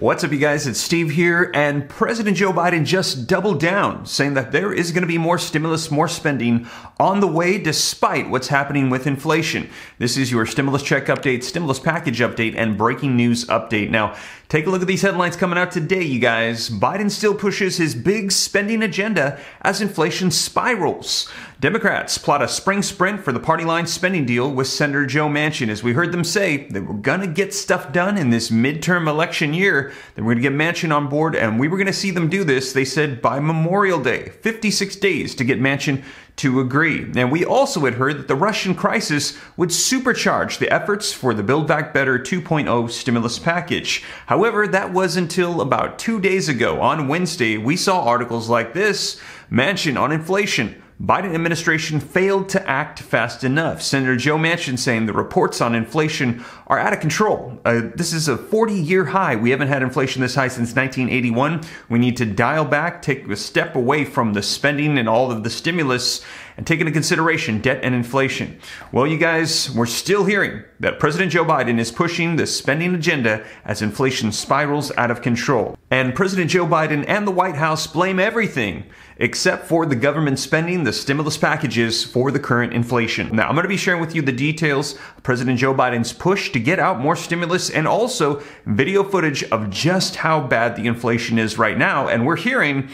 What's up, you guys? It's Steve here, and President Joe Biden just doubled down, saying that there is going to be more stimulus, more spending on the way, despite what's happening with inflation. This is your stimulus check update, stimulus package update, and breaking news update. Now, take a look at these headlines coming out today, you guys. Biden still pushes his big spending agenda as inflation spirals. Democrats plot a spring sprint for the party line spending deal with Senator Joe Manchin, as we heard them say that we're going to get stuff done in this midterm election year. Then we're going to get Manchin on board, and we were going to see them do this, they said, by Memorial Day. 56 days to get Manchin to agree. And we also had heard that the Russian crisis would supercharge the efforts for the Build Back Better 2.0 stimulus package. However, that was until about 2 days ago. On Wednesday, we saw articles like this: Manchin on inflation. Biden administration failed to act fast enough. Senator Joe Manchin saying the reports on inflation are out of control. This is a 40-year high. We haven't had inflation this high since 1981. We need to dial back, take a step away from the spending and all of the stimulus, and take into consideration debt and inflation. Well, you guys, we're still hearing that President Joe Biden is pushing the spending agenda as inflation spirals out of control. And President Joe Biden and the White House blame everything except for the government spending, the stimulus packages, for the current inflation. Now, I'm going to be sharing with you the details of President Joe Biden's push to get out more stimulus, and also video footage of just how bad the inflation is right now. And we're hearing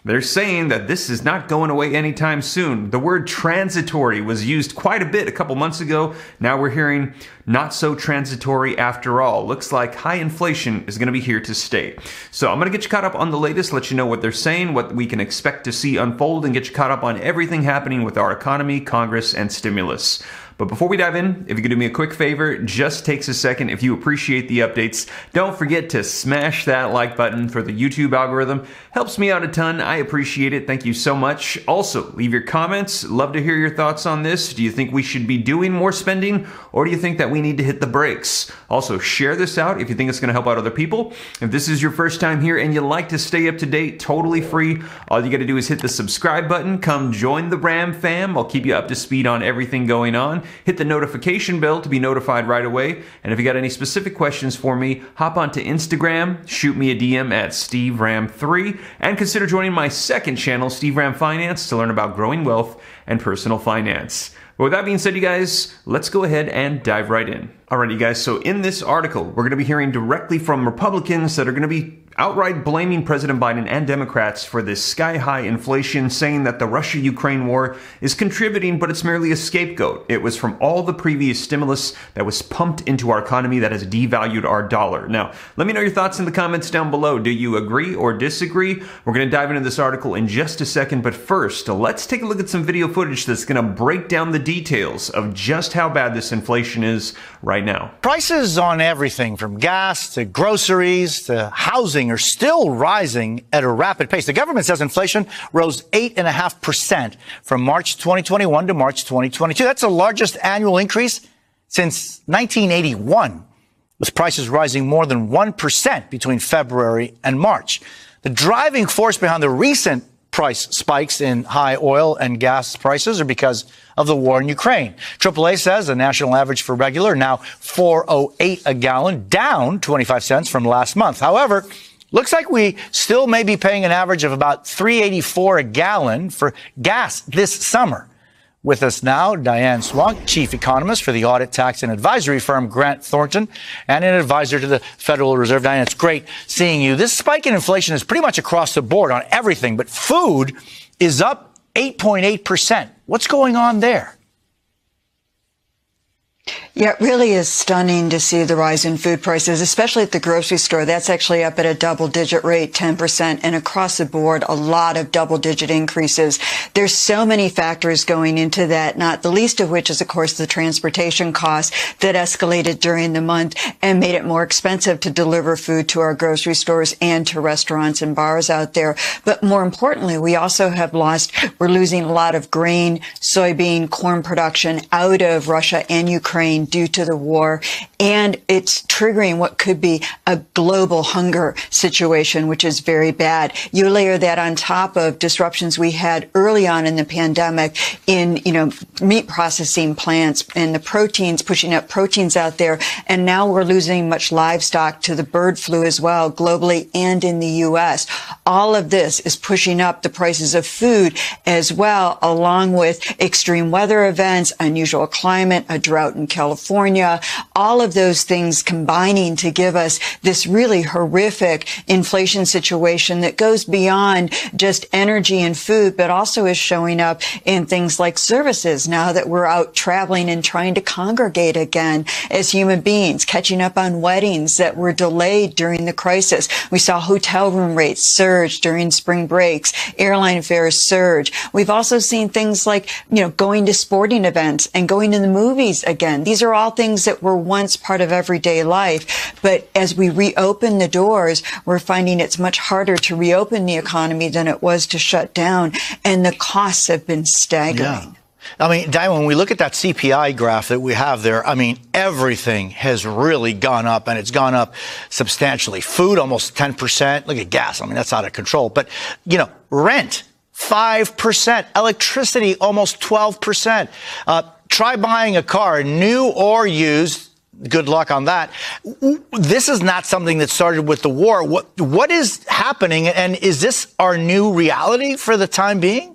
they're saying that this is not going away anytime soon. The word transitory was used quite a bit a couple months ago. Now we're hearing not so transitory after all. Looks like high inflation is going to be here to stay. So I'm going to get you caught up on the latest, let you know what they're saying, what we can expect to see unfold, and get you caught up on everything happening with our economy, Congress, and stimulus. But before we dive in, if you could do me a quick favor, just takes a second. If you appreciate the updates, don't forget to smash that like button for the YouTube algorithm. Helps me out a ton. I appreciate it. Thank you so much. Also, leave your comments. Love to hear your thoughts on this. Do you think we should be doing more spending, or do you think that we need to hit the brakes? Also, share this out if you think it's going to help out other people. If this is your first time here and you like to stay up to date, totally free, all you got to do is hit the subscribe button. Come join the Ram fam. I'll keep you up to speed on everything going on. Hit the notification bell to be notified right away. And if you got any specific questions for me, hop onto Instagram, shoot me a DM at SteveRam3, and consider joining my second channel, Steve Ram Finance, to learn about growing wealth and personal finance. But with that being said, you guys, let's go ahead and dive right in. Alright, you guys, so in this article, we're going to be hearing directly from Republicans that are going to be outright blaming President Biden and Democrats for this sky-high inflation, saying that the Russia-Ukraine war is contributing, but it's merely a scapegoat. It was from all the previous stimulus that was pumped into our economy that has devalued our dollar. Now, let me know your thoughts in the comments down below. Do you agree or disagree? We're going to dive into this article in just a second, but first, let's take a look at some video footage that's going to break down the details of just how bad this inflation is right now. Prices on everything from gas to groceries to housing are still rising at a rapid pace. The government says inflation rose 8.5% from March 2021 to March 2022. That's the largest annual increase since 1981, with prices rising more than 1% between February and March. The driving force behind the recent price spikes in high oil and gas prices are because of the war in Ukraine. AAA says the national average for regular now $4.08 a gallon, down 25 cents from last month. However, looks like we still may be paying an average of about $3.84 a gallon for gas this summer. With us now, Diane Swonk, chief economist for the audit, tax, and advisory firm Grant Thornton, and an advisor to the Federal Reserve. Diane, it's great seeing you. This spike in inflation is pretty much across the board on everything, but food is up 8.8%. What's going on there? Yeah, it really is stunning to see the rise in food prices, especially at the grocery store. That's actually up at a double-digit rate, 10%, and across the board, a lot of double-digit increases. There's so many factors going into that, not the least of which is, of course, the transportation costs that escalated during the month and made it more expensive to deliver food to our grocery stores and to restaurants and bars out there. But more importantly, we're losing a lot of grain, soybean, corn production out of Russia and Ukraine due to the war, and it's triggering what could be a global hunger situation, which is very bad. You layer that on top of disruptions we had early on in the pandemic in, meat processing plants and the proteins, pushing up proteins out there. And now we're losing much livestock to the bird flu as well, globally and in the U.S. All of this is pushing up the prices of food as well, along with extreme weather events, unusual climate, a drought in California, all of those things combining to give us this really horrific inflation situation that goes beyond just energy and food, but also is showing up in things like services now that we're out traveling and trying to congregate again as human beings, catching up on weddings that were delayed during the crisis. We saw hotel room rates surge during spring breaks, airline fares surge. We've also seen things like, going to sporting events and going to the movies again. These are all things that were once part of everyday life. But as we reopen the doors, we're finding it's much harder to reopen the economy than it was to shut down. And the costs have been staggering. Yeah. I mean, Diane, when we look at that CPI graph that we have there, I mean, everything has really gone up, and it's gone up substantially. Food, almost 10%. Look at gas. I mean, that's out of control. But, rent, 5%. Electricity, almost 12%. Try buying a car, new or used. Good luck on that. This is not something that started with the war. What is happening, and is this our new reality for the time being?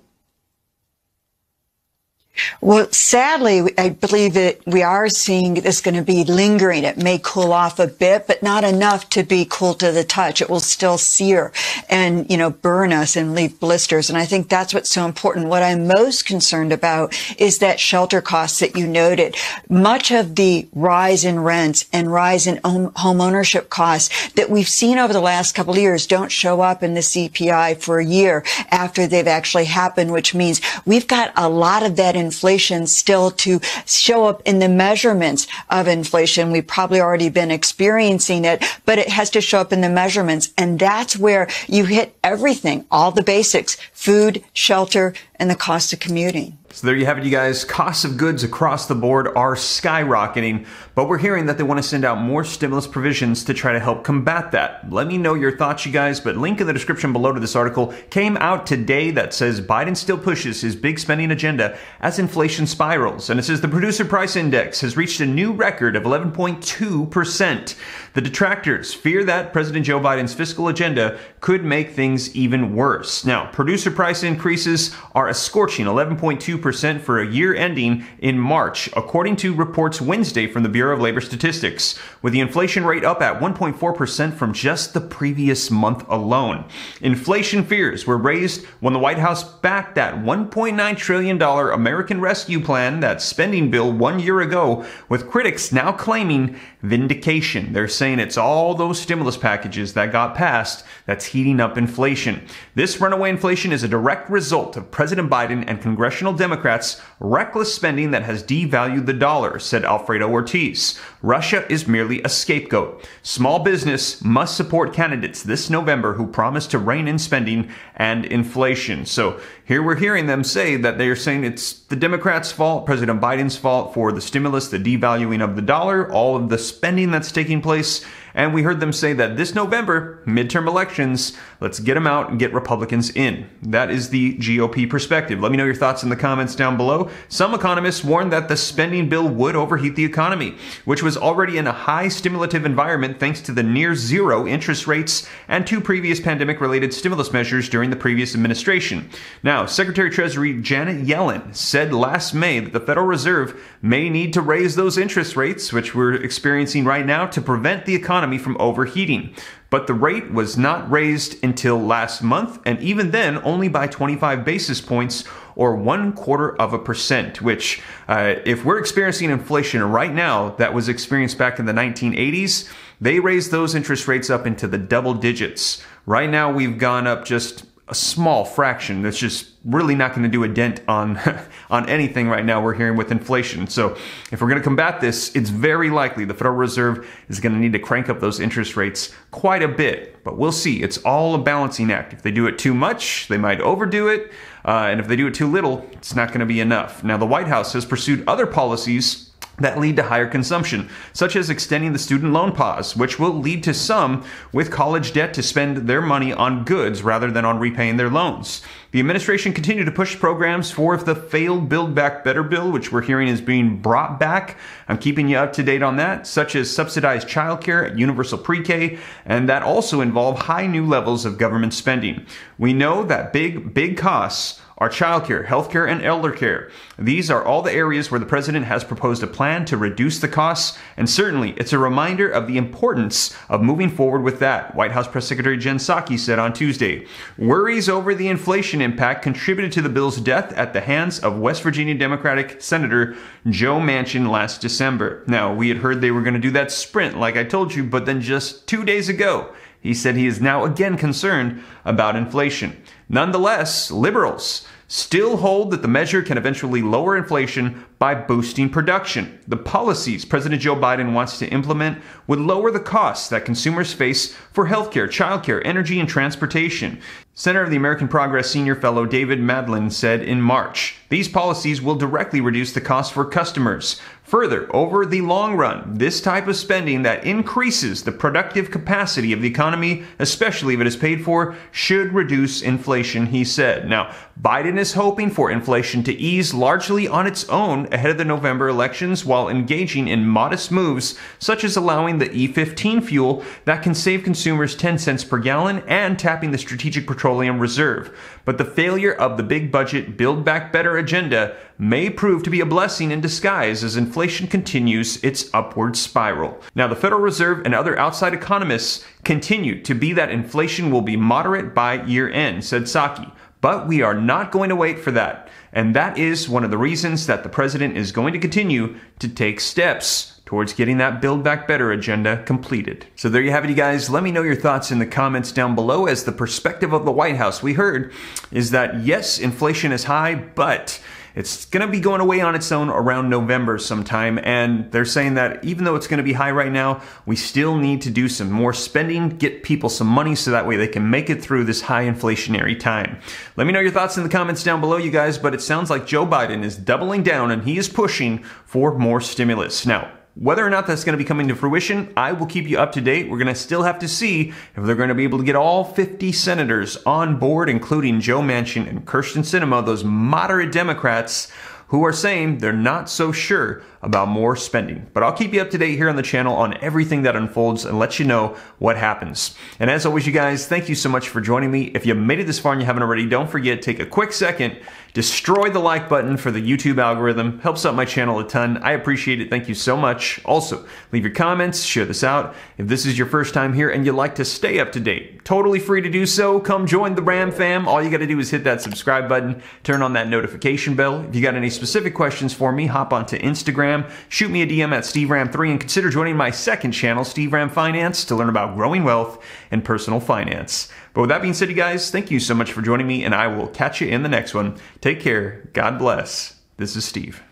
Well, sadly, I believe that we are seeing this going to be lingering. It may cool off a bit, but not enough to be cool to the touch. It will still sear and, burn us and leave blisters. And I think that's what's so important. What I'm most concerned about is that shelter costs that you noted. Much of the rise in rents and rise in home ownership costs that we've seen over the last couple of years don't show up in the CPI for a year after they've actually happened, which means we've got a lot of that inflation still to show up in the measurements of inflation. We've probably already been experiencing it, but it has to show up in the measurements. And that's where you hit everything, all the basics, food, shelter, and the cost of commuting. So there you have it, you guys. Costs of goods across the board are skyrocketing, but we're hearing that they want to send out more stimulus provisions to try to help combat that. Let me know your thoughts, you guys, but link in the description below to this article came out today that says Biden still pushes his big spending agenda as inflation spirals. And it says the producer price index has reached a new record of 11.2%. The detractors fear that President Joe Biden's fiscal agenda could make things even worse. Now, producer price increases are a scorching 11.2% for a year ending in March, according to reports Wednesday from the Bureau of Labor Statistics, with the inflation rate up at 1.4% from just the previous month alone. Inflation fears were raised when the White House backed that $1.9 trillion American Rescue Plan, that spending bill 1 year ago, with critics now claiming vindication. They're saying it's all those stimulus packages that got passed that's heating up inflation. This runaway inflation is a direct result of President Biden and congressional Democrats' reckless spending that has devalued the dollar, said Alfredo Ortiz. Russia is merely a scapegoat. Small business must support candidates this November who promise to rein in spending and inflation. So here we're hearing them say that they're saying it's the Democrats' fault, President Biden's fault for the stimulus, the devaluing of the dollar, all of the spending that's taking place. And we heard them say that this November, midterm elections, let's get them out and get Republicans in. That is the GOP perspective. Let me know your thoughts in the comments down below. Some economists warned that the spending bill would overheat the economy, which was already in a high stimulative environment thanks to the near zero interest rates and two previous pandemic-related stimulus measures during the previous administration. Now, Secretary of Treasury Janet Yellen said last May that the Federal Reserve may need to raise those interest rates, which we're experiencing right now, to prevent the economy from overheating. But the rate was not raised until last month, and even then only by 25 basis points, or 0.25%, which if we're experiencing inflation right now that was experienced back in the 1980s, they raised those interest rates up into the double digits. Right now we've gone up just a small fraction. That's just really not going to do a dent on on anything right now we're hearing with inflation. So if we're going to combat this, it's very likely the Federal Reserve is going to need to crank up those interest rates quite a bit. But we'll see. It's all a balancing act. If they do it too much, they might overdo it. And if they do it too little, it's not going to be enough. Now, the White House has pursued other policies that lead to higher consumption, such as extending the student loan pause, which will lead to some with college debt to spend their money on goods rather than on repaying their loans. The administration continued to push programs for the failed Build Back Better bill, which we're hearing is being brought back. I'm keeping you up to date on that, such as subsidized childcare, universal pre-K, and that also involve high new levels of government spending. We know that big costs are childcare, healthcare, and elder care. These are all the areas where the president has proposed a plan to reduce the costs, and certainly it's a reminder of the importance of moving forward with that, White House Press Secretary Jen Psaki said on Tuesday. Worries over the inflation impact contributed to the bill's death at the hands of West Virginia Democratic Senator Joe Manchin last December. Now, we had heard they were going to do that sprint, like I told you, but then just 2 days ago, he said he is now again concerned about inflation. Nonetheless, liberals still hold that the measure can eventually lower inflation by boosting production. The policies President Joe Biden wants to implement would lower the costs that consumers face for healthcare, childcare, energy, and transportation. Center of the American Progress Senior Fellow David Madlin said in March, these policies will directly reduce the cost for customers. Further, over the long run, this type of spending that increases the productive capacity of the economy, especially if it is paid for, should reduce inflation, he said. Now, Biden is hoping for inflation to ease largely on its own ahead of the November elections while engaging in modest moves such as allowing the E15 fuel that can save consumers 10 cents per gallon and tapping the Strategic Petroleum Reserve. But the failure of the big budget Build Back Better agenda may prove to be a blessing in disguise as inflation continues its upward spiral. Now, the Federal Reserve and other outside economists continue to be that inflation will be moderate by year end, said Psaki. But we are not going to wait for that. And that is one of the reasons that the president is going to continue to take steps towards getting that Build Back Better agenda completed. So there you have it, you guys. Let me know your thoughts in the comments down below, as the perspective of the White House we heard is that yes, inflation is high, but it's going to be going away on its own around November sometime, and they're saying that even though it's going to be high right now, we still need to do some more spending, get people some money so that way they can make it through this high inflationary time. Let me know your thoughts in the comments down below, you guys, but it sounds like Joe Biden is doubling down and he is pushing for more stimulus. Now, whether or not that's going to be coming to fruition, I will keep you up to date. We're going to still have to see if they're going to be able to get all 50 senators on board, including Joe Manchin and Kyrsten Sinema, those moderate Democrats who are saying they're not so sure about more spending. But I'll keep you up to date here on the channel on everything that unfolds and let you know what happens. And as always, you guys, thank you so much for joining me. If you made it this far and you haven't already, don't forget, take a quick second, destroy the like button for the YouTube algorithm. Helps out my channel a ton. I appreciate it. Thank you so much. Also, leave your comments, share this out. If this is your first time here and you'd like to stay up to date, totally free to do so. Come join the Ram fam. All you got to do is hit that subscribe button, turn on that notification bell. If you got any specific questions for me, hop onto Instagram, shoot me a DM at SteveRam3, and consider joining my second channel, Steve Ram Finance, to learn about growing wealth and personal finance. But with that being said, you guys, thank you so much for joining me, and I will catch you in the next one. Take care. God bless. This is Steve.